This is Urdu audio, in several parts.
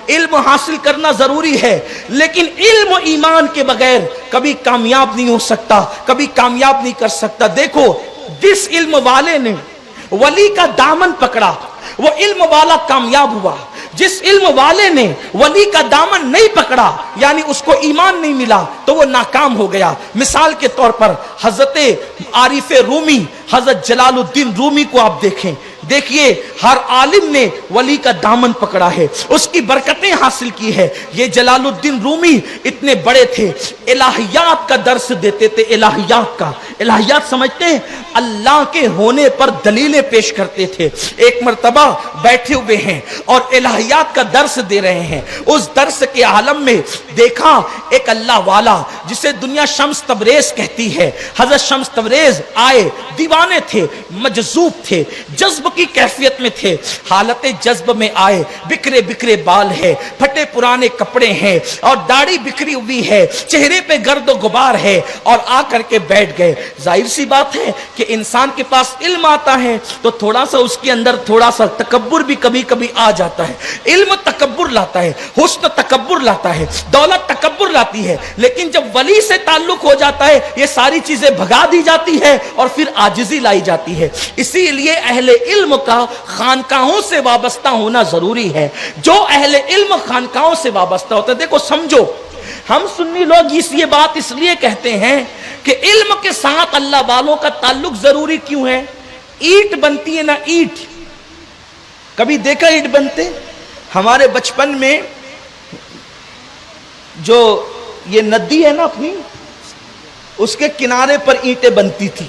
علم حاصل کرنا ضروری ہے، لیکن علم و ایمان کے بغیر کبھی کامیاب نہیں ہو سکتا، کبھی کامیاب نہیں کر سکتا۔ دیکھو جس علم والے نے ولی کا دامن پکڑا وہ علم والا کامیاب ہوا، جس علم والے نے ولی کا دامن نہیں پکڑا یعنی اس کو ایمان نہیں ملا تو وہ ناکام ہو گیا۔ مثال کے طور پر حضرت عارف رومی، حضرت جلال الدین رومی کو آپ دیکھیں، دیکھیے ہر عالم نے ولی کا دامن پکڑا ہے، اس کی برکتیں حاصل کی ہے۔ یہ جلال الدین رومی اتنے بڑے تھے، الہیات کا درس دیتے تھے، الہیات کا، الہیات سمجھتے ہیں، اللہ کے ہونے پر دلیلیں پیش کرتے تھے۔ ایک مرتبہ بیٹھے ہوئے ہیں اور الہیات کا درس دے رہے ہیں، اس درس کے عالم میں دیکھا ایک اللہ والا جسے دنیا شمس تبریز کہتی ہے، حضرت شمس تبریز آئے، دیوانے تھے، مجذوب تھے، جذب کی کیفیت میں تھے، حالت جذب میں آئے، بکھرے بکھرے بال ہے، پھٹے پرانے کپڑے ہیں اور داڑھی بکھری ہوئی ہے، چہرے پہ گرد و غبار ہے، اور آ کر کے بیٹھ گئے۔ ظاہر سی بات ہے کہ انسان کے پاس علم آتا ہے تو تھوڑا سا اس کے اندر تھوڑا سا تکبر بھی کبھی کبھی آ جاتا ہے۔ علم تکبر لاتا ہے، حسن تکبر لاتا ہے، دولت تکبر لاتی ہے، لیکن جب ولی سے تعلق ہو جاتا ہے یہ ساری چیزیں بھگا دی جاتی ہے اور پھر عاجزی لائی جاتی ہے۔ اسی لیے اہل علم کا خانقاہوں سے وابستہ ہونا ضروری ہے۔ جو اہل علم خانقاہوں سے وابستہ ہوتا ہے، دیکھو سمجھو، ہم سنی لوگ یہ بات اس لیے کہتے ہیں کہ علم کے ساتھ اللہ والوں کا تعلق ضروری کیوں ہے؟ اینٹ بنتی ہے نا، اینٹ، کبھی دیکھا اینٹ بنتے؟ ہمارے بچپن میں جو یہ ندی ہے نا اپنی، اس کے کنارے پر اینٹیں بنتی تھی،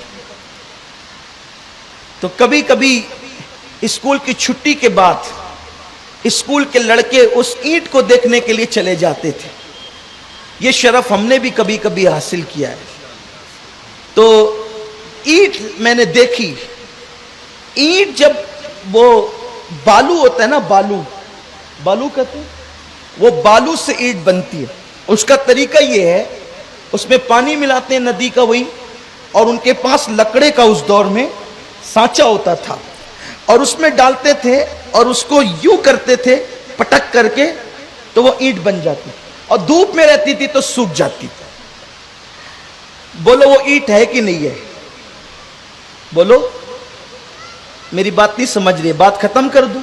تو کبھی کبھی اسکول کی چھٹی کے بعد اسکول کے لڑکے اس اینٹ کو دیکھنے کے لیے چلے جاتے تھے۔ یہ شرف ہم نے بھی کبھی کبھی حاصل کیا ہے۔ تو اینٹ میں نے دیکھی، اینٹ جب وہ بالو ہوتا ہے نا، بالو کہتے ہیں، وہ بالو سے اینٹ بنتی ہے۔ اس کا طریقہ یہ ہے، اس میں پانی ملاتے ہیں ندی کا وہی، اور ان کے پاس لکڑے کا اس دور میں سانچا ہوتا تھا، اور اس میں ڈالتے تھے اور اس کو یوں کرتے تھے پٹک کر کے تو وہ اینٹ بن جاتی، اور دھوپ میں رہتی تھی تو سوکھ جاتی۔ بولو وہ اینٹ ہے کہ نہیں ہے؟ بولو، میری بات نہیں سمجھ رہی، بات ختم کر دوں؟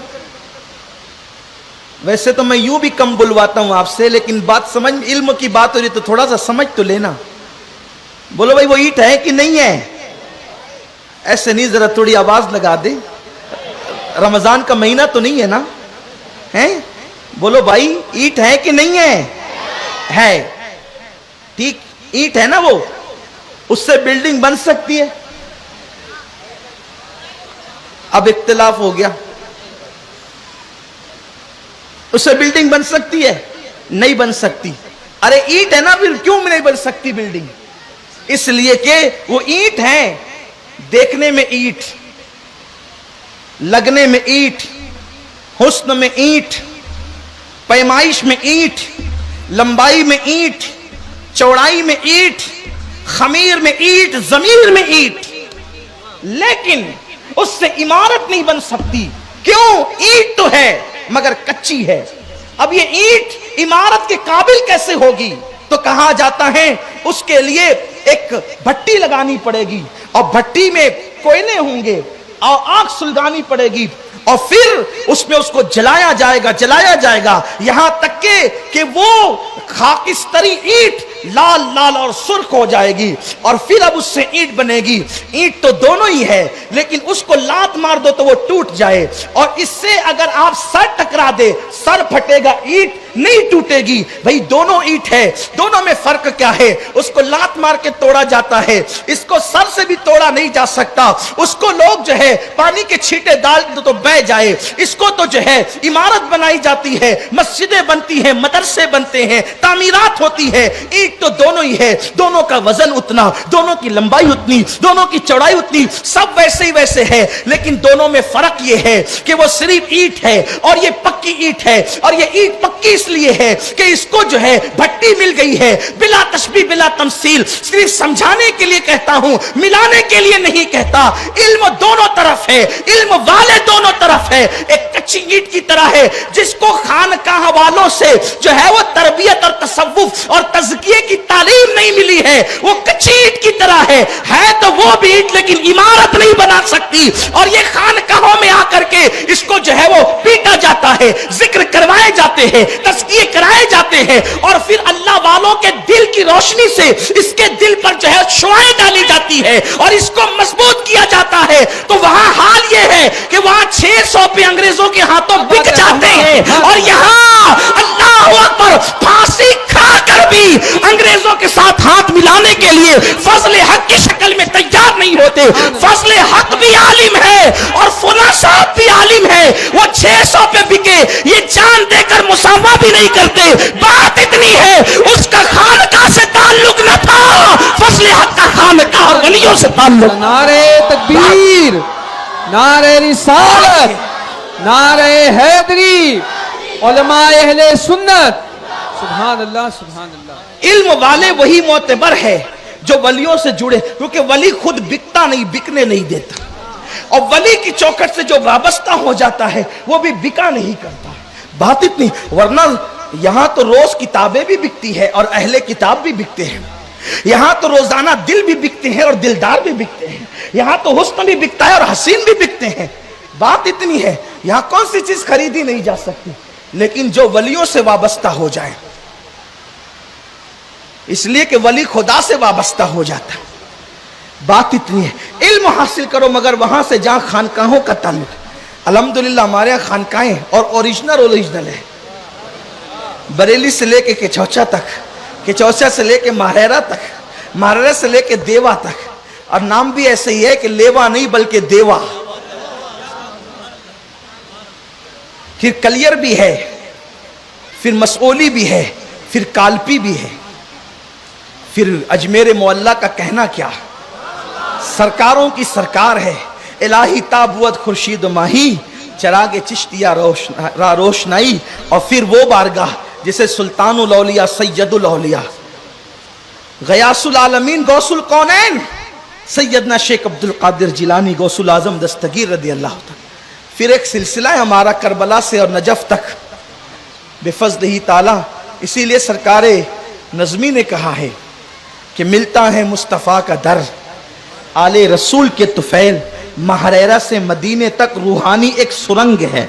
ویسے تو میں یوں بھی کم بلواتا ہوں آپ سے، لیکن بات سمجھ، علم کی بات ہو رہی تو تھوڑا سا سمجھ تو لینا۔ بولو بھائی وہ اینٹ ہے کہ نہیں ہے؟ ایسے نہیں، ذرا تھوڑی آواز لگا دے، رمضان کا مہینہ تو نہیں ہے نا؟ ہیں؟ بولو بھائی اینٹ ہے کہ نہیں ہے؟ ہے، ٹھیک، اینٹ ہے نا، وہ اس سے بلڈنگ بن سکتی ہے؟ اب اختلاف ہو گیا، اس سے بلڈنگ بن سکتی ہے؟ نہیں بن سکتی۔ ارے اینٹ ہے نا، پھر کیوں نہیں بن سکتی بلڈنگ؟ اس لیے کہ وہ اینٹ ہے، دیکھنے میں اینٹ، لگنے میں اینٹ، حسن میں اینٹ، پیمائش میں اینٹ، لمبائی میں اینٹ، چوڑائی میں اینٹ، خمیر میں اینٹ، ضمیر میں اینٹ، لیکن اس سے عمارت نہیں بن سکتی۔ کیوں؟ اینٹ تو ہے مگر کچی ہے۔ اب یہ اینٹ عمارت کے قابل کیسے ہوگی؟ تو کہا جاتا ہے اس کے لیے ایک بھٹی لگانی پڑے گی، اور بھٹی میں کوئلے ہوں گے، اور آگ سلگانی پڑے گی، اور پھر اس میں اس کو جلایا جائے گا یہاں تک کہ وہ خاکستری اینٹ لال لال اور سرخ ہو جائے گی، اور پھر اب اس سے اینٹ بنے گی۔ اینٹ تو دونوں ہی ہے، لیکن اس کو لات مار دو تو وہ ٹوٹ جائے، اور اس سے اگر آپ سر ٹکرا دے سر پھٹے گا، اینٹ نہیں ٹوٹے گی۔ بھئی دونوں اینٹ ہے، دونوں میں فرق کیا ہے؟ اس کو لات مار کے توڑا جاتا ہے، اس کو سر سے بھی توڑا نہیں جا سکتا۔ اس کو لوگ جو ہے پانی کے چھینٹے ڈال دو تو بہ جائے، اس کو تو جو ہے عمارت بنائی جاتی ہے، مسجدیں بنتی ہیں، مدرسے بنتے ہیں، تعمیرات ہوتی ہے۔ اینٹ اینٹ تو دونوں ہی ہے, دونوں کا وزن اتنا, دونوں کی لمبائی اتنی, دونوں کی چوڑائی اتنی, سب ویسے ہی ویسے ہے, لیکن دونوں میں فرق یہ ہے کہ وہ صرف اینٹ ہے اور یہ پکی اینٹ ہے, اور یہ اینٹ پکی اس لیے ہے کہ اس کو جو ہے بھٹی مل گئی ہے, بلا تشبیہ بلا تمثیل, صرف سمجھانے کے لیے کہتا ہوں, ملانے کے لیے نہیں کہتا. علم دونوں طرف ہے, علم والے دونوں طرف ہے. ایک کچی اینٹ کی طرح ہے جس کو خانقاہ والوں سے جو ہے وہ تربیت اور تصوف اور تزکیے کی تعلیم نہیں ملی ہے, وہ کچی اینٹ کی طرح ہے تو وہ بھی اینٹ لیکن عمارت نہیں بنا سکتی. اور یہ خانقاہوں میں آ کر کے اس کو جو ہے وہ پیٹا جاتا ہے, ذکر کروائے جاتے ہیں, تزکیے کرائے جاتے ہیں, اور پھر اللہ والوں کے دل کی روشنی سے اس کے دل پر جو ہے شعاعیں ڈالی جاتی ہے اور اس کو مضبوط کیا جاتا ہے. تو وہاں حال یہ ہے کہ وہاں 600 پہ انگریزوں کے ہاتھوں بک جاتے ہیں, اور یہاں اللہ اکبر پھانسی کھا کر بھی انگریزوں کے ساتھ ہاتھ ملانے کے لیے فضل حق کی شکل میں تیار نہیں ہوتے. فضل حق بھی عالم ہے اور فلاں صاحب بھی عالم ہے, وہ 600 پہ بکے, یہ جان دے کر مساوا بھی نہیں کرتے. بات اتنی ہے اس کا خانقاہ سے تعلق نہ تھا, فضل حق کا خانقاہ اور ولیوں سے تعلق. نعرہ تکبیر, نعرہ رسالت, نعرہ حیدری, علماء اہل سنت. سبحان اللہ, سبحان اللہ. علم والے وہی معتبر ہے جو ولیوں سے جڑے, کیونکہ ولی خود بکتا نہیں, بکنے نہیں دیتا, اور ولی کی چوکھٹ سے جو وابستہ ہو جاتا ہے وہ بھی بکا نہیں کرتا. بات اتنی, ورنہ یہاں تو روز کتابیں بھی بکتی ہے اور اہل کتاب بھی بکتے ہیں, یہاں تو روزانہ دل بھی بکتے ہیں اور دلدار بھی بکتے ہیں, یہاں تو حسن بھی بکتا ہے اور حسین بھی بکتے ہیں. بات اتنی ہے, یہاں کون سی چیز خریدی نہیں جا سکتی, لیکن جو ولیوں سے وابستہ ہو جائے, اس لیے کہ ولی خدا سے وابستہ ہو جاتا ہے. بات اتنی ہے, علم حاصل کرو مگر وہاں سے جہاں خانقاہوں کا تعلق. الحمدللہ ہمارے یہاں خانقاہیں اور اوریجنل ہے, بریلی سے لے کے کچوچا تک, کچوچا سے لے کے ماہریرا تک, ماہریرا سے لے کے دیوا تک, اور نام بھی ایسے ہی ہے کہ لیوا نہیں بلکہ دیوا. پھر کلیر بھی ہے, پھر مسئولی بھی ہے, پھر کالپی بھی ہے, پھر اجمیر معلیٰ کا کہنا کیا, سرکاروں کی سرکار ہے, الہی تابوت خورشید و ماہی, چراغ چشتیہ روشنائی, اور پھر وہ بارگاہ جسے سلطان الاولیاء سید الاولیاء غیاث العالمین غوث القونین سیدنا شیخ عبد القادر جیلانی غوث العظم دستگیر رضی اللہ تعالی. پھر ایک سلسلہ ہے ہمارا کربلا سے اور نجف تک بفضلہ تعالی. اسی لیے سرکار نظمی نے کہا ہے کہ ملتا ہے مصطفیٰ کا در, آل رسول کے طفیل, ماہریرا سے مدینے تک روحانی ایک سرنگ ہے.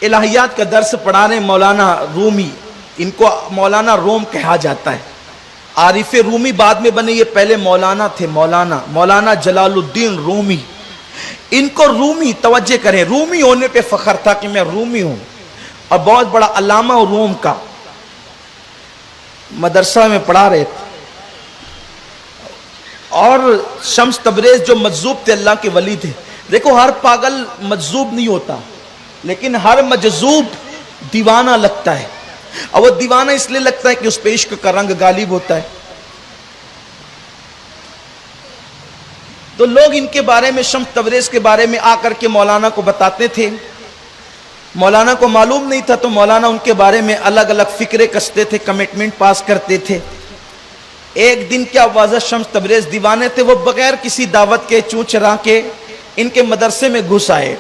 الہیات کا درس پڑھانے مولانا رومی, ان کو مولانا روم کہا جاتا ہے. عارف رومی بعد میں بنے, یہ پہلے مولانا تھے, مولانا جلال الدین رومی. ان کو رومی, توجہ کریں, رومی ہونے پہ فخر تھا کہ میں رومی ہوں, اور بہت بڑا علامہ روم کا. مدرسہ میں پڑھا رہے تھے, اور شمس تبریز جو مجذوب تھے, اللہ کے ولی تھے. دیکھو ہر پاگل مجذوب نہیں ہوتا, لیکن ہر مجذوب دیوانہ لگتا ہے, اور وہ دیوانہ اس لیے لگتا ہے کہ اس پہ عشق کا رنگ غالب ہوتا ہے. تو لوگ ان کے بارے میں, شمس تبریز کے بارے میں آ کر کے مولانا کو بتاتے تھے. مولانا کو معلوم نہیں تھا, تو مولانا ان کے بارے میں الگ الگ فکرے کستے تھے, کمٹمنٹ پاس کرتے تھے. ایک دن کیا واضح شمس تبریز دیوانے تھے, وہ بغیر کسی دعوت کے چوں چرا کے ان کے مدرسے میں گھس آئے.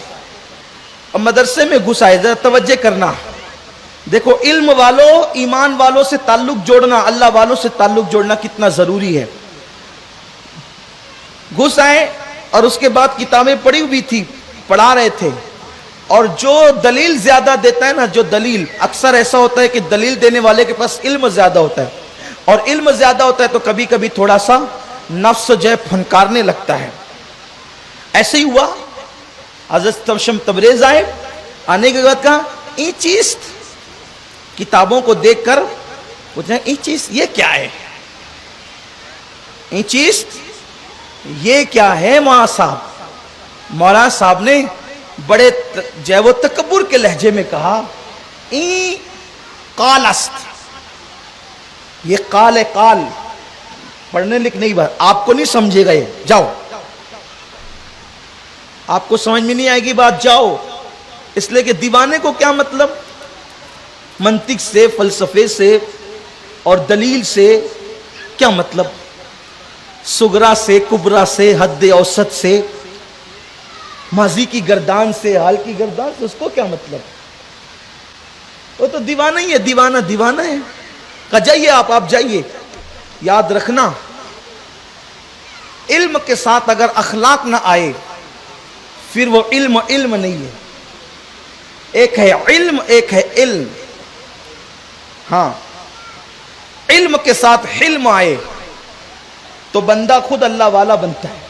اور مدرسے میں گھس آئے, ذرا توجہ کرنا, دیکھو علم والوں, ایمان والوں سے تعلق جوڑنا, اللہ والوں سے تعلق جوڑنا کتنا ضروری ہے. گھس آئے اور اس کے بعد کتابیں پڑھی ہوئی تھی, پڑھا رہے تھے. اور جو دلیل زیادہ دیتا ہے نا, جو دلیل, اکثر ایسا ہوتا ہے کہ دلیل دینے والے کے پاس علم زیادہ ہوتا ہے, اور علم زیادہ ہوتا ہے تو کبھی کبھی تھوڑا سا نفس جو ہے پھنکارنے لگتا ہے. ایسے ہی ہوا, حضرت شمس تبریز آئے, آنے کے بعد کہا یہ چیز, کتابوں کو دیکھ کر پوچھا یہ چیز یہ کیا ہے, یہ چیز یہ کیا ہے. مولانا صاحب, مولانا صاحب نے بڑے جو وہ تکبر کے لہجے میں کہا, قالست, یہ قال پڑھنے لکھ نہیں بات، آپ کو نہیں سمجھے گا، یہ جاؤ، آپ کو سمجھ میں نہیں آئے گی بات، جاؤ. اس لیے کہ دیوانے کو کیا مطلب؟ منطق سے، فلسفے سے اور دلیل سے کیا مطلب؟ صغرا سے، کبرا سے، حد اوسط سے، ماضی کی گردان سے، حال کی گردان سے، اس کو کیا مطلب؟ وہ تو دیوانہ ہی ہے، دیوانہ ہے. کہا جائیے آپ جائیے. یاد رکھنا، علم کے ساتھ اگر اخلاق نہ آئے پھر وہ علم نہیں ہے. ایک ہے علم، ایک ہے علم. ہاں، علم کے ساتھ حلم آئے تو بندہ خود اللہ والا بنتا ہے.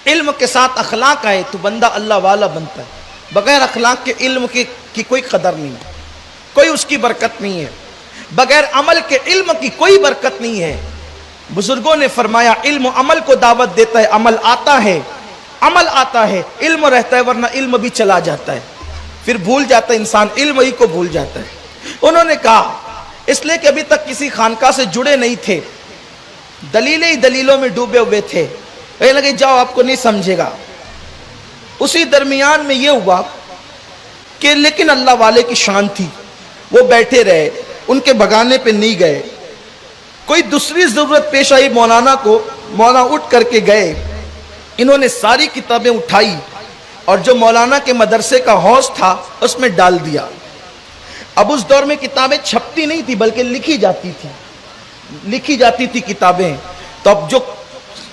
علم کے ساتھ اخلاق آئے تو بندہ اللہ والا بنتا ہے. بغیر اخلاق کے علم کی کوئی قدر نہیں، کوئی اس کی برکت نہیں ہے. بغیر عمل کے علم کی کوئی برکت نہیں ہے. بزرگوں نے فرمایا علم عمل کو دعوت دیتا ہے. عمل آتا ہے، علم رہتا ہے، ورنہ علم بھی چلا جاتا ہے. پھر بھول جاتا ہے انسان، علم ہی کو بھول جاتا ہے. انہوں نے کہا اس لیے کہ ابھی تک کسی خانقاہ سے جڑے نہیں تھے، دلیلوں میں ڈوبے ہوئے تھے. کہنے لگے جاؤ، آپ کو نہیں سمجھے گا. اسی درمیان میں یہ ہوا کہ لیکن اللہ والے کی شان تھی، وہ بیٹھے رہے، ان کے بگانے پہ نہیں گئے. کوئی دوسری ضرورت پیش آئی مولانا کو، مولانا اٹھ کر کے گئے. انہوں نے ساری کتابیں اٹھائی اور جو مولانا کے مدرسے کا حوض تھا اس میں ڈال دیا. اب اس دور میں کتابیں چھپتی نہیں تھی بلکہ لکھی جاتی تھی کتابیں. تو اب جو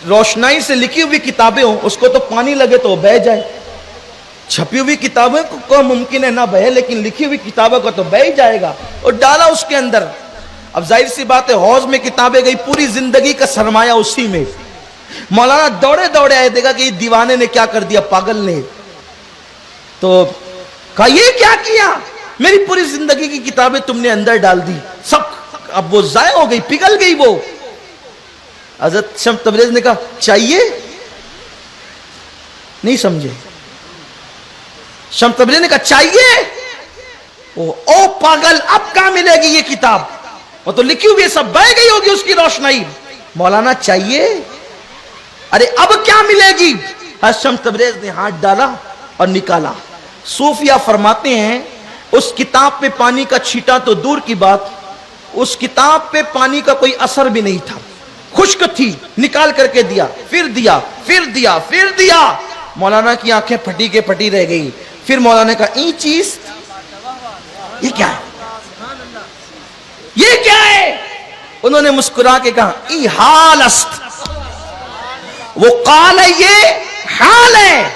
روشنائی سے لکھی ہوئی کتابیں ہوں اس کو تو پانی لگے تو وہ بہہ جائے. چھپی ہوئی کتابیں کو ممکن ہے نہ بہے، لیکن لکھی ہوئی کتابوں کو تو بہہ ہی جائے گا. اور ڈالا اس کے اندر. اب ظاہر سی بات ہے حوض میں کتابیں گئی، پوری زندگی کا سرمایہ اسی میں. مولانا دوڑے آئے، دیکھا کہ یہ دیوانے نے کیا کر دیا، پاگل نے. تو کہا یہ کیا کیا، میری پوری زندگی کی کتابیں تم نے اندر ڈال دی سب. اب وہ ضائع ہو گئی، پگھل گئی. وہ حضرت شمس تبریز نے کہا چاہیے، نہیں سمجھے. شمس تبریز نے کہا چاہیے. او پاگل، اب کہاں ملے گی یہ کتاب، وہ تو لکھی ہوئی سب بہہ گئی ہوگی اس کی روشنائی. مولانا چاہیے، ارے اب کیا ملے گی. حضرت شمس تبریز نے ہاتھ ڈالا اور نکالا. صوفیہ فرماتے ہیں اس کتاب پہ پانی کا چھیٹا تو دور کی بات، اس کتاب پہ پانی کا کوئی اثر بھی نہیں تھا، خشک تھی. نکال کر کے دیا، پھر دیا. مولانا کی آنکھیں پھٹی کے پھٹی رہ گئی. پھر مولانا نے کہا این چیز یہ کیا ہے، انہوں نے مسکرا کے کہا ای حال است. وہ قال ہے، یہ حال ہے.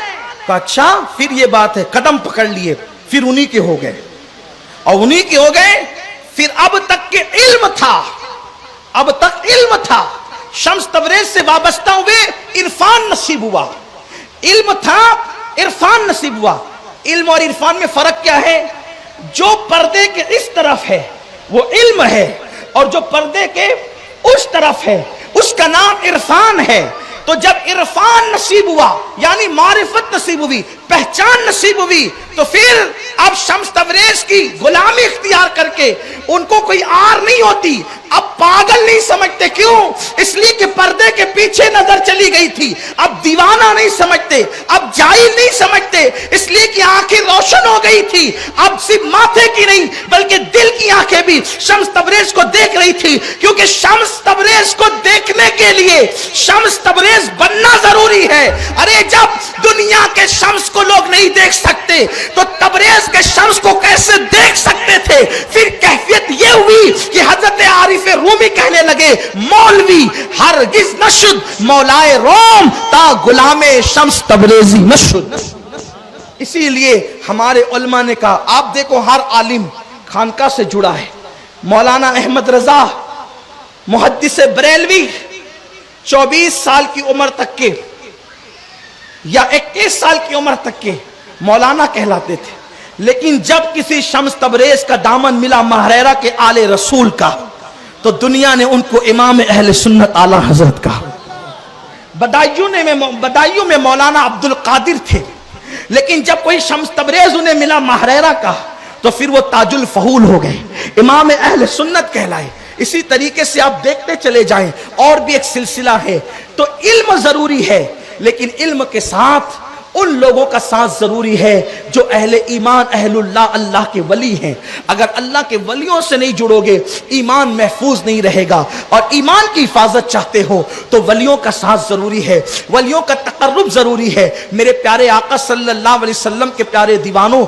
کہا اچھا پھر یہ بات ہے. قدم پکڑ لیے، پھر انہی کے ہو گئے. اور انہی کے ہو گئے. پھر اب تک کے علم تھا، شمس تبریز سے وابستہ ہوئے، عرفان نصیب ہوا. علم تھا، عرفان نصیب ہوا. علم اور عرفان میں فرق کیا ہے؟ جو پردے کے اس طرف ہے وہ علم ہے، اور جو پردے کے اس طرف ہے اس کا نام عرفان ہے. تو جب عرفان نصیب ہوا یعنی معرفت نصیب ہوئی، پہچان نصیب ہوئی، تو پھر اب شمس تبریز کی غلامی اختیار کر کے ان کو کوئی آر نہیں ہوتی. اب پاگل نہیں سمجھتے، کیوں؟ اس لیے کہ پردے کے پیچھے نظر چلی گئی تھی. اب دیوانہ نہیں سمجھتے، اب جاہل نہیں سمجھتے، اس لیے کہ آنکھیں روشن ہو گئی تھی. اب صرف ماتھے کی نہیں بلکہ دل کی آنکھیں بھی شمس تبریز کو دیکھ رہی تھی. کیونکہ شمس تبریز کو دیکھنے کے لیے شمس تبریز بننا ضروری ہے. ارے جب دنیا کے شمس کو لوگ نہیں دیکھ سکتے تو تبریز کے شمس کو کیسے دیکھ سکتے تھے؟ پھر کیفیت یہ ہوئی کہ حضرت عارف رومی کہنے لگے مولوی ہرگز نشد مولائے روم تا غلام شمس تبریزی نشد. اسی لیے ہمارے علماء نے کہا، آپ دیکھو ہر عالم خانقاہ سے جڑا ہے. مولانا احمد رضا محدث بریلوی 24 سال کی عمر تک کے یا 21 سال کی عمر تک کے مولانا کہلاتے تھے. لیکن جب کسی شمس تبریز کا دامن ملا ماہریرہ کے آل رسول کا تو دنیا نے ان کو امام اہل سنت اعلی حضرت کہا. بدایوں میں مولانا عبد القادر تھے، لیکن جب کوئی شمس تبریز انہیں ملا ماہریرہ کا تو پھر وہ تاج الفہول ہو گئے. امام اہل سنت کہلائے. اسی طریقے سے آپ دیکھتے چلے جائیں اور بھی ایک سلسلہ ہے. تو علم ضروری ہے لیکن علم کے ساتھ ان لوگوں کا ساتھ ضروری ہے جو اہل ایمان، اہل اللہ، اللہ کے ولی ہیں. اگر اللہ کے ولیوں سے نہیں جڑو گے ایمان محفوظ نہیں رہے گا. اور ایمان کی حفاظت چاہتے ہو تو ولیوں کا ساتھ ضروری ہے، ولیوں کا تقرب ضروری ہے. میرے پیارے آقا صلی اللہ علیہ وسلم کے پیارے دیوانوں